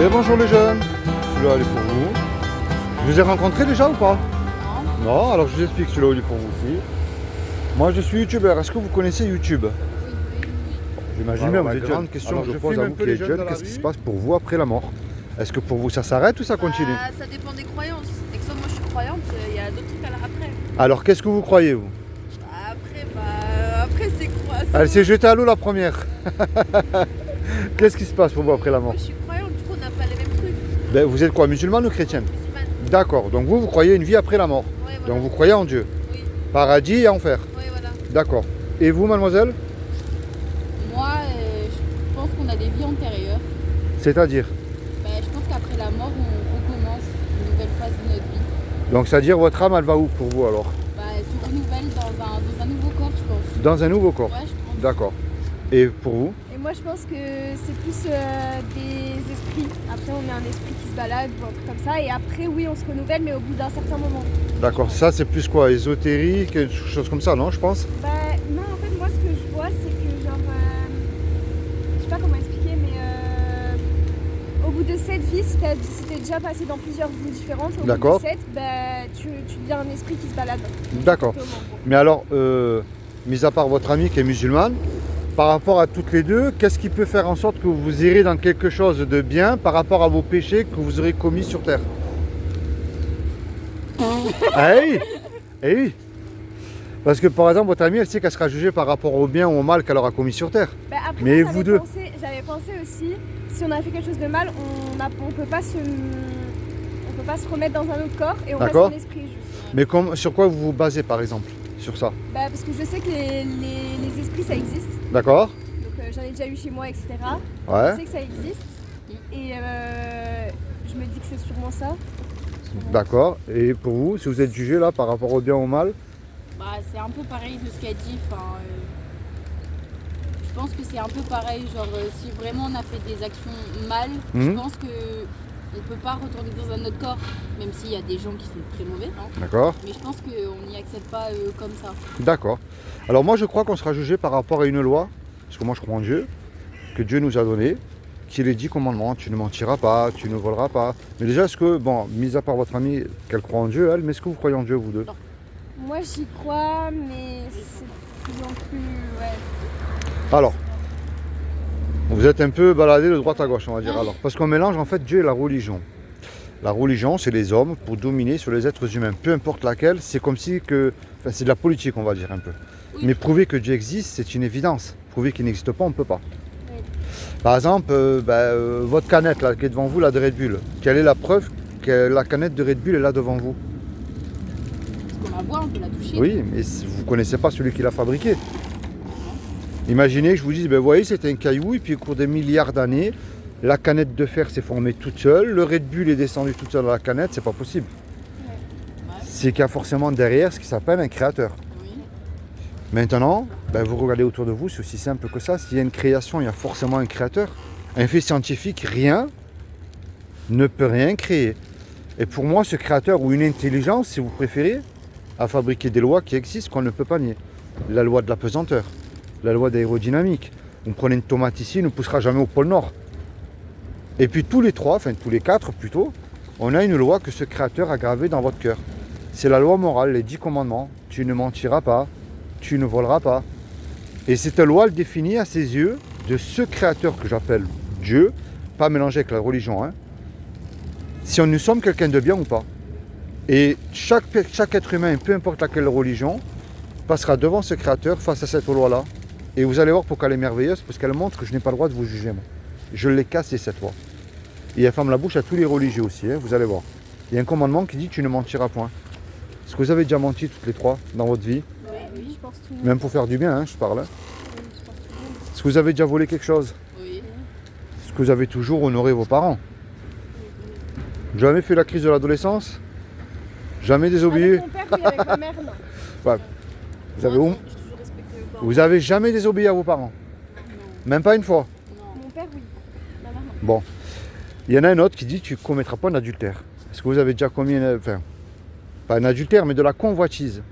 Et bonjour les jeunes, celui-là il est pour vous. Je vous ai rencontré déjà ou pas? Non. Non, alors je vous explique, celui-là il est pour vous aussi. Moi je suis youtubeur, est-ce que vous connaissez YouTube? J'imagine bien, vous êtes grande question que je pose à vous qui êtes jeune, qu'est-ce qui se passe pour vous après la mort? Est-ce que pour vous ça s'arrête ou ça continue? Ça dépend des croyances. Et que soit moi je suis croyante, il y a d'autres trucs après. Alors qu'est-ce que vous croyez vous? Après c'est quoi ça? Elle s'est jetée à l'eau la première. Qu'est-ce qui se passe pour vous après la mort? Moi je suis croyante, du coup on n'a pas les mêmes trucs. Ben, vous êtes quoi, musulmane ou chrétienne? Musulmane. D'accord, donc vous croyez une vie après la mort. Ouais, voilà. Donc vous croyez en Dieu. Oui. Paradis et enfer. Oui, voilà. D'accord. Et vous mademoiselle? Moi, je pense qu'on a des vies antérieures. C'est-à-dire? Je pense qu'après la mort, on recommence une nouvelle phase de notre vie. Donc c'est-à-dire votre âme elle va où pour vous alors? Elle se renouvelle dans un nouveau corps, je pense. Dans un nouveau corps. Ouais, je pense. D'accord. Et pour vous? Et moi je pense que c'est plus des esprits. Après on est un esprit qui se balade ou un truc comme ça. Et après oui on se renouvelle mais au bout d'un certain moment. D'accord. Ça c'est plus quoi? Ésotérique, quelque chose comme ça, non je pense? Non en fait moi ce que je vois c'est que genre je sais pas comment expliquer mais au bout de cette vie si t'es déjà passé dans plusieurs vies différentes, au bout de cette tu deviens un esprit qui se balade. D'accord. Mais alors, mis à part votre amie qui est musulmane, par rapport à toutes les deux, qu'est-ce qui peut faire en sorte que vous irez dans quelque chose de bien par rapport à vos péchés que vous aurez commis sur terre? Ah oui. Eh oui. Parce que par exemple, votre amie, elle sait qu'elle sera jugée par rapport au bien ou au mal qu'elle aura commis sur terre. Après, mais moi, vous deux j'avais pensé aussi, si on a fait quelque chose de mal, on peut pas se remettre dans un autre corps et on reste en esprit juste. Mais sur quoi vous vous basez par exemple? Sur ça? Parce que je sais que les esprits ça existe. D'accord. Donc j'en ai déjà eu chez moi, etc. Ouais. Je sais que ça existe. Et je me dis que c'est sûrement ça. D'accord. Et pour vous, si vous êtes jugé là par rapport au bien ou au mal? C'est un peu pareil de ce qu'elle dit. Je pense que c'est un peu pareil. Genre, si vraiment on a fait des actions mal, je pense que on peut pas retourner dans un autre corps, même s'il y a des gens qui sont très mauvais. Hein. D'accord. Mais je pense qu'on n'y accède pas comme ça. D'accord. Alors moi je crois qu'on sera jugé par rapport à une loi, parce que moi je crois en Dieu, que Dieu nous a donné, qui est les 10 commandements. Tu ne mentiras pas, tu ne voleras pas. Mais déjà, est-ce que, bon, mis à part votre amie, qu'elle croit en Dieu, elle, mais est-ce que vous croyez en Dieu, vous deux? Non. Moi j'y crois, mais c'est plus en plus... Ouais. Alors, vous êtes un peu baladé de droite à gauche, on va dire. Alors, parce qu'on mélange en fait Dieu et la religion. La religion, c'est les hommes pour dominer sur les êtres humains, peu importe laquelle. C'est comme si que... Enfin, c'est de la politique, on va dire un peu. Oui. Mais prouver que Dieu existe, c'est une évidence. Prouver qu'il n'existe pas, on ne peut pas. Oui. Par exemple, votre canette là, qui est devant vous, là, de Red Bull. Quelle est la preuve que la canette de Red Bull est là devant vous? Parce qu'on la voit, on peut la toucher. Oui, mais vous ne connaissez pas celui qui l'a fabriqué. Imaginez que je vous dise, vous voyez, c'est un caillou, et puis au cours des milliards d'années, la canette de fer s'est formée toute seule, le Red Bull est descendu toute seule dans la canette, c'est pas possible. Ouais. C'est qu'il y a forcément derrière ce qui s'appelle un créateur. Oui. Maintenant, vous regardez autour de vous, c'est aussi simple que ça. S'il y a une création, il y a forcément un créateur. Un fait scientifique, rien ne peut rien créer. Et pour moi, ce créateur, ou une intelligence, si vous préférez, a fabriqué des lois qui existent, qu'on ne peut pas nier. La loi de la pesanteur, la loi d'aérodynamique. Vous prenez une tomate ici, elle ne poussera jamais au pôle Nord. Et puis tous les trois, enfin tous les quatre plutôt, on a une loi que ce créateur a gravée dans votre cœur. C'est la loi morale, les 10 commandements. Tu ne mentiras pas, tu ne voleras pas. Et cette loi, elle définit à ses yeux de ce créateur que j'appelle Dieu, pas mélangé avec la religion, hein, si nous sommes quelqu'un de bien ou pas. Et chaque être humain, peu importe laquelle religion, passera devant ce créateur face à cette loi-là. Et vous allez voir pourquoi elle est merveilleuse, parce qu'elle montre que je n'ai pas le droit de vous juger, moi. Je l'ai cassé, cette loi. Et elle ferme la bouche à tous les religieux aussi, hein, vous allez voir. Il y a un commandement qui dit tu ne mentiras point. Est-ce que vous avez déjà menti toutes les trois dans votre vie? Oui, je pense tout. Même pour faire du bien, hein, je parle. Hein. Oui, je pense tout. Est-ce que vous avez déjà volé quelque chose? Oui. Est-ce que vous avez toujours honoré vos parents? Jamais fait la crise de l'adolescence? Jamais désobéi? Avec mon père, oui, avec ma mère, non. Ouais. Vous avez jamais désobéi à vos parents? Non. Même pas une fois? Non. Mon père, oui. Ma mère, non. Bon. Il y en a un autre qui dit tu ne commettras pas un adultère. Est-ce que vous avez déjà commis pas un adultère, mais de la convoitise?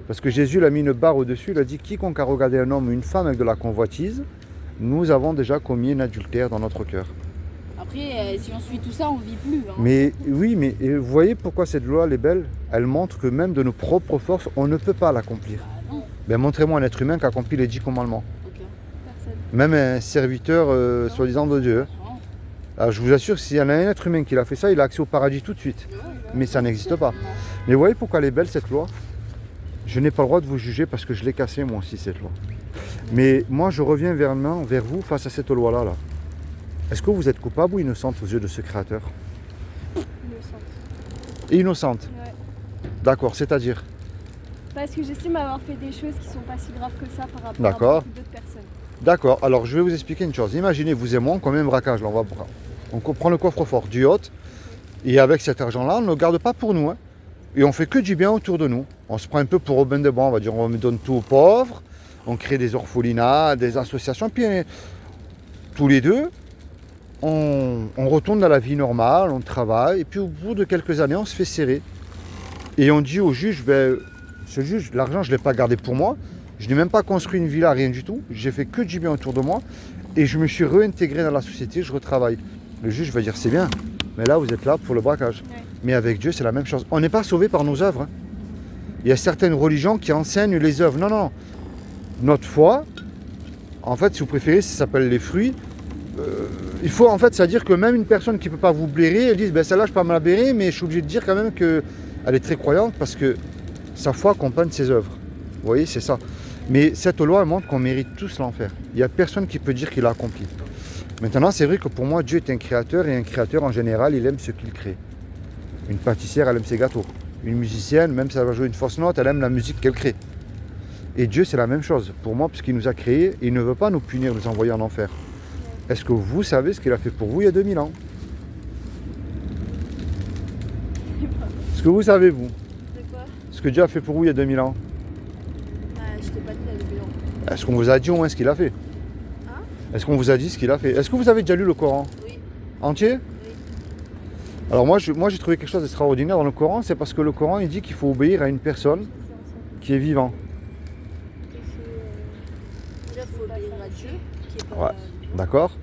Parce que Jésus l'a mis une barre au-dessus, il a dit quiconque a regardé un homme ou une femme avec de la convoitise, nous avons déjà commis un adultère dans notre cœur. Après, si on suit tout ça, on vit plus. Hein. Mais oui, mais vous voyez pourquoi cette loi, elle est belle? Elle montre que même de nos propres forces, on ne peut pas l'accomplir. Bah, non, Ben, montrez-moi un être humain qui accomplit les 10 commandements. aucun. Personne. Même un serviteur soi-disant de Dieu. Non. Alors je vous assure, s'il y en a un être humain qui a fait ça, il a accès au paradis tout de suite. Mais ça n'existe pas. Non. Mais vous voyez pourquoi elle est belle cette loi? Je n'ai pas le droit de vous juger parce que je l'ai cassée moi aussi cette loi. Mais moi je reviens vers vous face à cette loi-là. Là. Est-ce que vous êtes coupable ou innocente aux yeux de ce créateur? Innocente. Innocente. Ouais. D'accord, c'est-à-dire? Parce que j'estime avoir fait des choses qui sont pas si graves que ça par rapport D'accord. à beaucoup d'autres personnes. D'accord, alors je vais vous expliquer une chose. Imaginez, vous et moi, on commet un braquage. Là, on prend le coffre-fort du yacht et avec cet argent-là, on ne le garde pas pour nous. Hein. Et on fait que du bien autour de nous. On se prend un peu pour Robin des Bois, on va dire, on donne tout aux pauvres, on crée des orphelinats, des associations, puis tous les deux, on retourne dans la vie normale, on travaille, et puis au bout de quelques années, on se fait serrer. Et on dit au juge, ben, ce juge, l'argent, je ne l'ai pas gardé pour moi, je n'ai même pas construit une villa, rien du tout, j'ai fait que du bien autour de moi, et je me suis réintégré dans la société, je retravaille. Le juge va dire, c'est bien, mais là, vous êtes là pour le braquage. Ouais. Mais avec Dieu, c'est la même chose. On n'est pas sauvé par nos œuvres. Hein. Il y a certaines religions qui enseignent les œuvres. Non, non. Notre foi, en fait, si vous préférez, ça s'appelle les fruits. Il faut, en fait, c'est-à-dire que même une personne qui ne peut pas vous blairer, elle dit, ben celle-là, je peux pas me la blairer, mais je suis obligé de dire quand même qu'elle est très croyante parce que sa foi accompagne ses œuvres. Vous voyez, c'est ça. Mais cette loi, elle montre qu'on mérite tous l'enfer. Il n'y a personne qui peut dire qu'il l'a accompli. Maintenant, c'est vrai que pour moi, Dieu est un créateur et un créateur, en général, il aime ce qu'il crée. Une pâtissière, elle aime ses gâteaux. Une musicienne, même si elle va jouer une fausse note, elle aime la musique qu'elle crée. Et Dieu, c'est la même chose. Pour moi, puisqu'il nous a créés, il ne veut pas nous punir, nous envoyer en enfer. Est-ce que vous savez ce qu'il a fait pour vous il y a 2000 ans? Est-ce que vous savez, vous, C'est quoi? ce que Dieu a fait pour vous il y a 2000 ans? Je t'ai pas dit la depuis longtemps. Est-ce qu'on vous a dit au moins ce qu'il a fait? Hein? Est-ce qu'on vous a dit ce qu'il a fait? Est-ce que vous avez déjà lu le Coran Oui. entier? Oui. Alors moi, j'ai trouvé quelque chose d'extraordinaire dans le Coran, c'est parce que le Coran, il dit qu'il faut obéir à une personne qui est vivante. Déjà, il faut obéir à Dieu, qui est pas Ouais. D'accord?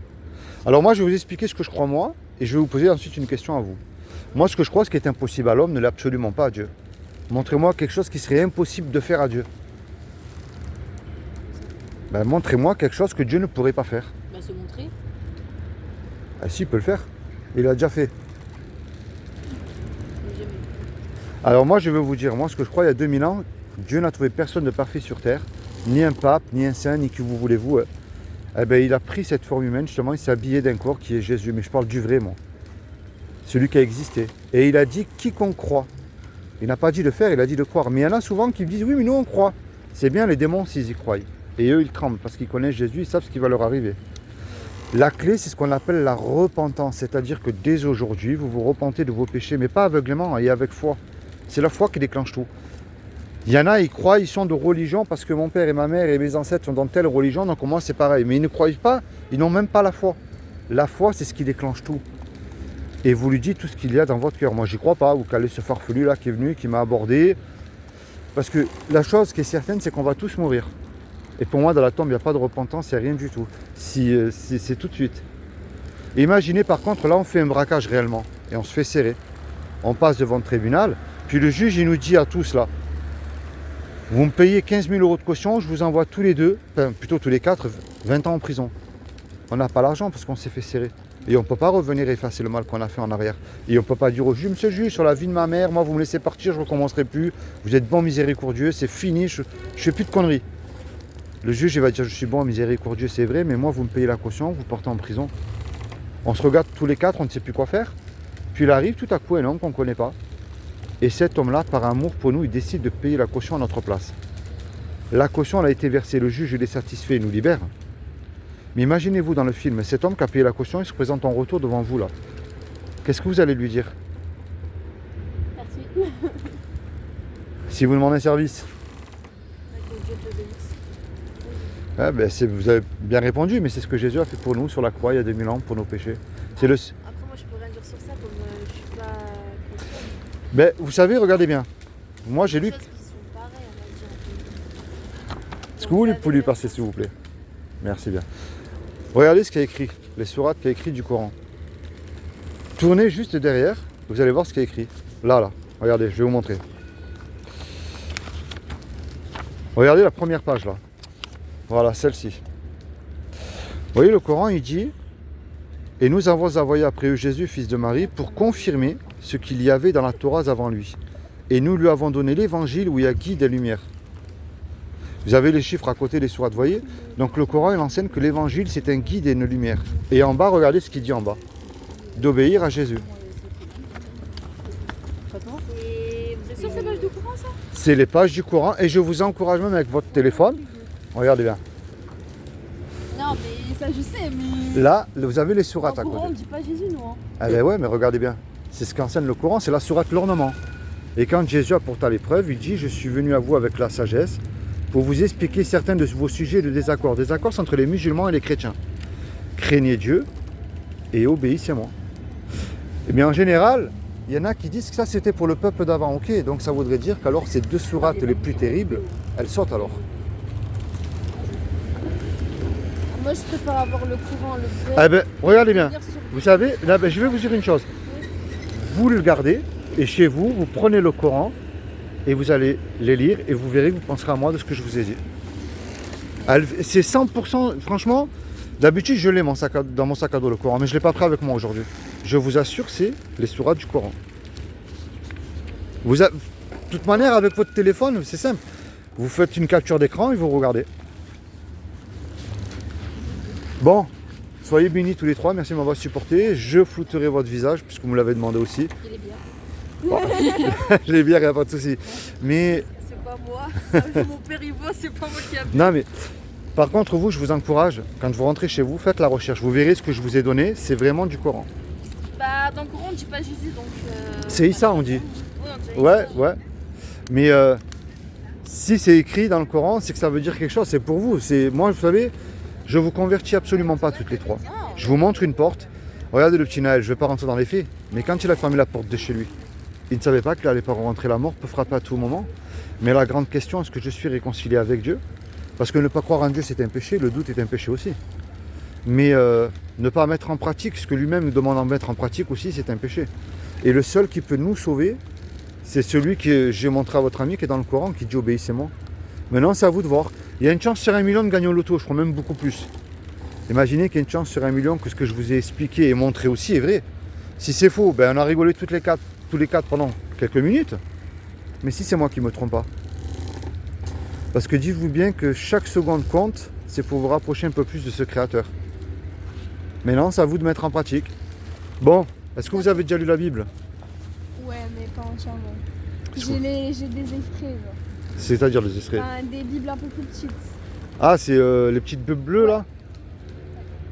Alors moi, je vais vous expliquer ce que je crois moi, et je vais vous poser ensuite une question à vous. Moi, ce que je crois, ce qui est impossible à l'homme, ne l'est absolument pas à Dieu. Montrez-moi quelque chose qui serait impossible de faire à Dieu. Ben, montrez-moi quelque chose que Dieu ne pourrait pas faire. Bah, se montrer. Ah si, il peut le faire. Il l'a déjà fait. Mais jamais. Alors moi, je vais vous dire, moi, ce que je crois, il y a 2000 ans, Dieu n'a trouvé personne de parfait sur terre, ni un pape, ni un saint, ni qui vous voulez-vous. Eh ben, il a pris cette forme humaine, justement, il s'est habillé d'un corps qui est Jésus. Mais je parle du vrai, moi. Celui qui a existé. Et il a dit quiconque croit. Il n'a pas dit de faire, il a dit de croire. Mais il y en a souvent qui me disent, oui, mais nous, on croit. C'est bien les démons s'ils y croient. Et eux, ils tremblent parce qu'ils connaissent Jésus, ils savent ce qui va leur arriver. La clé, c'est ce qu'on appelle la repentance. C'est-à-dire que dès aujourd'hui, vous vous repentez de vos péchés, mais pas aveuglément et avec foi. C'est la foi qui déclenche tout. Il y en a, ils croient, ils sont de religion parce que mon père et ma mère et mes ancêtres sont dans telle religion, donc moi c'est pareil. Mais ils ne croient pas, ils n'ont même pas la foi. La foi, c'est ce qui déclenche tout. Et vous lui dites tout ce qu'il y a dans votre cœur. Moi, j'y crois pas. Vous calez ce farfelu là qui est venu, qui m'a abordé. Parce que la chose qui est certaine, c'est qu'on va tous mourir. Et pour moi, dans la tombe, il n'y a pas de repentance, il n'y a rien du tout. C'est tout de suite. Et imaginez par contre, là, on fait un braquage réellement. Et on se fait serrer. On passe devant le tribunal. Puis le juge, il nous dit à tous là, vous me payez 15 000 € de caution, je vous envoie tous les deux, enfin plutôt tous les quatre, 20 ans en prison. On n'a pas l'argent parce qu'on s'est fait serrer. Et on ne peut pas revenir effacer le mal qu'on a fait en arrière. Et on ne peut pas dire au juge, monsieur le juge, sur la vie de ma mère, moi vous me laissez partir, je ne recommencerai plus. Vous êtes bon, miséricordieux, c'est fini, je ne fais plus de conneries. Le juge il va dire, je suis bon, miséricordieux, c'est vrai, mais moi vous me payez la caution, vous portez en prison. On se regarde tous les quatre, on ne sait plus quoi faire. Puis il arrive tout à coup un homme qu'on ne connaît pas. Et cet homme-là, par amour pour nous, il décide de payer la caution à notre place. La caution, elle a été versée, le juge, il est satisfait, il nous libère. Mais imaginez-vous dans le film, cet homme qui a payé la caution, il se présente en retour devant vous là. Qu'est-ce que vous allez lui dire? Merci. Si vous demandez un service? Que Dieu te bénisse. Ah, ben, vous avez bien répondu, mais c'est ce que Jésus a fait pour nous sur la croix il y a 2000 ans pour nos péchés. C'est le... Après, moi, je peux rien dire sur ça, comme je suis pas chrétienne. Ben, vous savez, regardez bien. Moi j'ai lu... Des choses qui sont pareilles, on va dire. Est-ce que vous pouvez lui passer s'il vous plaît? Merci bien. Regardez ce qu'il y a écrit, les sourates qu'il y a écrit du Coran. Tournez juste derrière, vous allez voir ce qui est écrit. Là, regardez, je vais vous montrer. Regardez la première page là. Voilà, celle-ci. Vous voyez, le Coran, il dit « Et nous avons envoyé après eux Jésus, fils de Marie, pour confirmer ce qu'il y avait dans la Torah avant lui. Et nous lui avons donné l'évangile où il y a guide et lumière. » Vous avez les chiffres à côté des sourates, vous voyez? Donc le Coran, il enseigne que l'évangile, c'est un guide et une lumière. Et en bas, regardez ce qu'il dit en bas. D'obéir à Jésus. C'est sur ces pages du Coran, ça? C'est les pages du Coran. Et je vous encourage même avec votre téléphone. Regardez bien. Non, mais ça je sais, mais. Là, vous avez les sourates à Coran, on côté. dit pas Jésus, nous. Hein. Ah ben ouais, mais regardez bien. C'est ce qu'enseigne le Coran, c'est la sourate l'ornement. Et quand Jésus apporta l'épreuve, il dit « Je suis venu à vous avec la sagesse pour vous expliquer certains de vos sujets de désaccord. » Désaccord, c'est entre les musulmans et les chrétiens. Craignez Dieu et obéissez-moi. Et bien en général, il y en a qui disent que ça c'était pour le peuple d'avant. Ok, donc ça voudrait dire qu'alors ces deux sourates les plus terribles, elles sortent alors. Moi, je préfère avoir le Coran, le vrai. Eh ben, regardez bien. Lire sur- Vous savez, là, ben, je vais vous dire une chose. Vous le gardez et chez vous, vous prenez le Coran et vous allez les lire et vous verrez que vous penserez à moi de ce que je vous ai dit. C'est 100%, franchement, d'habitude je l'ai dans mon sac à dos le Coran, mais je ne l'ai pas pris avec moi aujourd'hui. Je vous assure, c'est les sourates du Coran. De toute manière, avec votre téléphone, c'est simple. Vous faites une capture d'écran et vous regardez. Bon, soyez bénis tous les trois, merci de m'avoir supporté. Je flouterai votre visage, puisque vous me l'avez demandé aussi. Il est bien. Je l'ai bien, il n'y a pas de souci. Mais, C'est pas moi, c'est mon père il voit, c'est pas moi qui a bu. non mais, par contre, vous, je vous encourage, quand vous rentrez chez vous, faites la recherche. Vous verrez ce que je vous ai donné, c'est vraiment du Coran. Bah, dans le Coran, on dit pas Jésus, donc. C'est Issa, on dit. Ouais, on dirait Ouais, Issa. ouais. Mais si c'est écrit dans le Coran, c'est que ça veut dire quelque chose, c'est pour vous. Moi, vous savez, je vous convertis absolument pas toutes les trois. Je vous montre une porte. Regardez le petit Naël, je ne vais pas rentrer dans les faits, mais quand il a fermé la porte de chez lui, il ne savait pas qu'il allait pas rentrer, la mort peut frapper à tout moment. Mais la grande question, est-ce que je suis réconcilié avec Dieu? Parce que ne pas croire en Dieu, c'est un péché, le doute est un péché aussi. Mais ne pas mettre en pratique ce que lui-même nous demande de mettre en pratique aussi, c'est un péché. Et le seul qui peut nous sauver, c'est celui que j'ai montré à votre ami qui est dans le Coran, qui dit obéissez-moi. Maintenant, c'est à vous de voir. Il y a une chance sur 1 million de gagner au loto, je crois même beaucoup plus. Imaginez qu'il y a une chance sur 1 million que ce que je vous ai expliqué et montré aussi est vrai. Si c'est faux, ben on a rigolé tous les quatre pendant quelques minutes. Mais si c'est moi qui ne me trompe pas. Parce que dites-vous bien que chaque seconde compte, c'est pour vous rapprocher un peu plus de ce créateur. Maintenant, c'est à vous de mettre en pratique. Bon, est-ce que vous avez déjà lu la Bible? Ouais, mais pas entièrement. Est-ce que- J'ai des extraits, genre. C'est-à-dire les extraits. Enfin, des Bibles un peu plus petites. Ah, c'est les petites Bibles bleues là?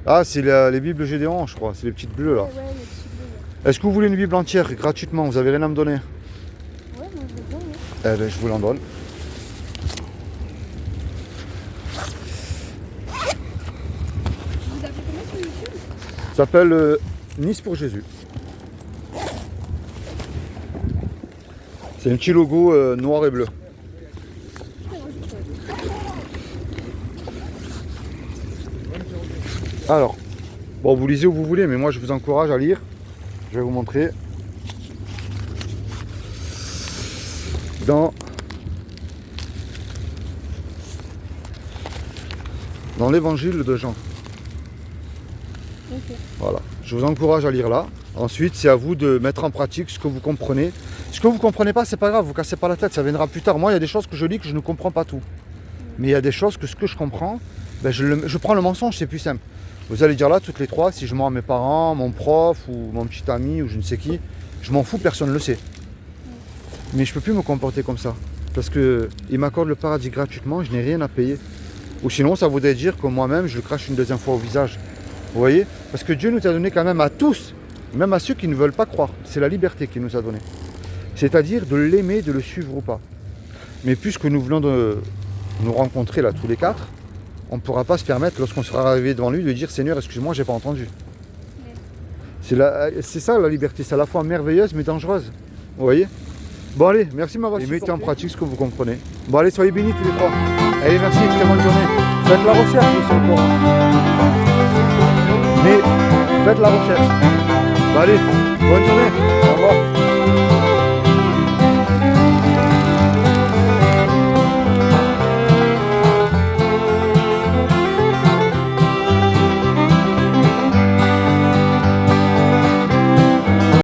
Ah, c'est les Bibles Gédéon, je crois. C'est les petites bleues là. Ouais, les petites Bibles. Est-ce que vous voulez une Bible entière gratuitement? Vous avez rien à me donner? Ouais, moi je veux bien, ouais. Eh ben, je vous l'en donne. Vous avez comment sur YouTube? Ça s'appelle Nice pour Jésus. C'est un petit logo noir et bleu. Alors, bon, vous lisez où vous voulez, mais moi je vous encourage à lire. Je vais vous montrer. Dans l'évangile de Jean. Ok. Voilà, je vous encourage à lire là. Ensuite, c'est à vous de mettre en pratique ce que vous comprenez. Ce que vous ne comprenez pas, c'est pas grave, vous cassez pas la tête, ça viendra plus tard. Moi, il y a des choses que je lis que je ne comprends pas tout. Mais il y a des choses que ce que je comprends, ben, je prends le mensonge, c'est plus simple. Vous allez dire là, toutes les trois, si je mens à mes parents, mon prof ou mon petit ami ou je ne sais qui, je m'en fous, personne ne le sait. Mais je ne peux plus me comporter comme ça. Parce qu'il m'accorde le paradis gratuitement, je n'ai rien à payer. Ou sinon, ça voudrait dire que moi-même, je le crache une deuxième fois au visage. Vous voyez? Parce que Dieu nous a donné quand même à tous, même à ceux qui ne veulent pas croire. C'est la liberté qu'il nous a donnée. C'est-à-dire de l'aimer, de le suivre ou pas. Mais puisque nous venons de nous rencontrer là tous les quatre, on ne pourra pas se permettre, lorsqu'on sera arrivé devant lui, de dire Seigneur, excuse-moi, j'ai pas entendu. C'est ça la liberté, c'est à la fois merveilleuse mais dangereuse. Vous voyez? Bon allez, merci de m'avoir supporté. Mettez en pratique ce que vous comprenez. Bon allez, soyez bénis tous les trois. Allez, merci, très bonne journée. Faites la recherche sur le Coran. Mais faites la recherche. Bah, allez, bonne journée. Au revoir.